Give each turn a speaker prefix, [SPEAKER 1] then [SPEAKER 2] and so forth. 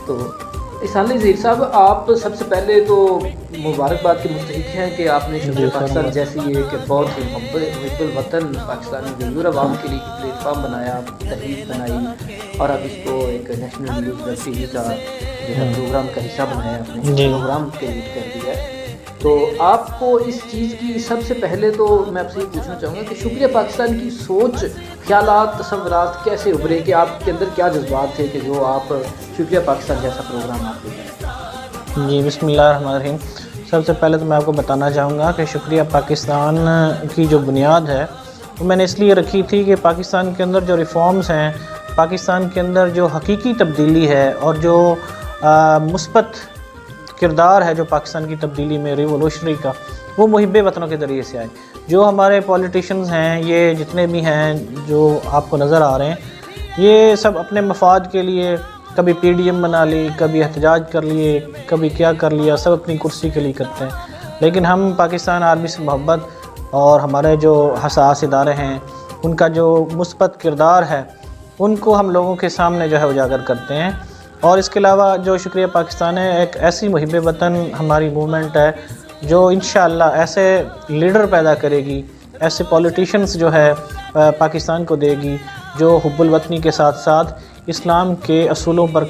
[SPEAKER 1] تو احسان ظہیر صاحب، آپ سب سے پہلے تو مبارکباد کے مستحق ہیں کہ آپ نے شکریہ پاکستان جیسی ایک بہت ہی محب الوطن پاکستانی غیور عوام کے لیے پلیٹ فارم بنایا، تحریک بنائی، اور اب اس کو ایک national news web T V کا جو ہے پروگرام کا حصہ بنایا، اپنے پروگرام کے لیے کر دیا ہے۔ تو آپ کو اس چیز کی سب سے پہلے تو میں آپ سے یہ پوچھنا چاہوں گا کہ شکریہ پاکستان کی سوچ، خیالات، تصورات کیسے ابھرے، کہ آپ کے اندر کیا جذبات تھے کہ جو آپ شکریہ پاکستان جیسا پروگرام آپ لے؟
[SPEAKER 2] جی بسم اللہ الرحمن الرحیم۔ سب سے پہلے تو میں آپ کو بتانا چاہوں گا کہ شکریہ پاکستان کی جو بنیاد ہے وہ میں نے اس لیے رکھی تھی کہ پاکستان کے اندر جو ریفارمز ہیں، پاکستان کے اندر جو حقیقی تبدیلی ہے اور جو مثبت کردار ہے جو پاکستان کی تبدیلی میں ریولوشنری کا، وہ محب وطنوں کے ذریعے سے آئے۔ جو ہمارے پولیٹیشنز ہیں، یہ جتنے بھی ہیں جو آپ کو نظر آ رہے ہیں، یہ سب اپنے مفاد کے لیے کبھی پی ڈی ایم بنا لی، کبھی احتجاج کر لیے، کبھی کیا کر لیا، سب اپنی کرسی کے لیے کرتے ہیں۔ لیکن ہم پاکستان آرمی سے محبت اور ہمارے جو حساس ادارے ہیں، ان کا جو مثبت کردار ہے، ان کو ہم لوگوں کے سامنے جو ہے اجاگر کرتے ہیں۔ اور اس کے علاوہ جو شکریہ پاکستان ہے، ایک ایسی محب وطن ہماری موومنٹ ہے جو انشاءاللہ ایسے لیڈر پیدا کرے گی، ایسے پولیٹیشنز جو ہے پاکستان کو دے گی جو حب الوطنی کے ساتھ ساتھ اسلام کے اصولوں پر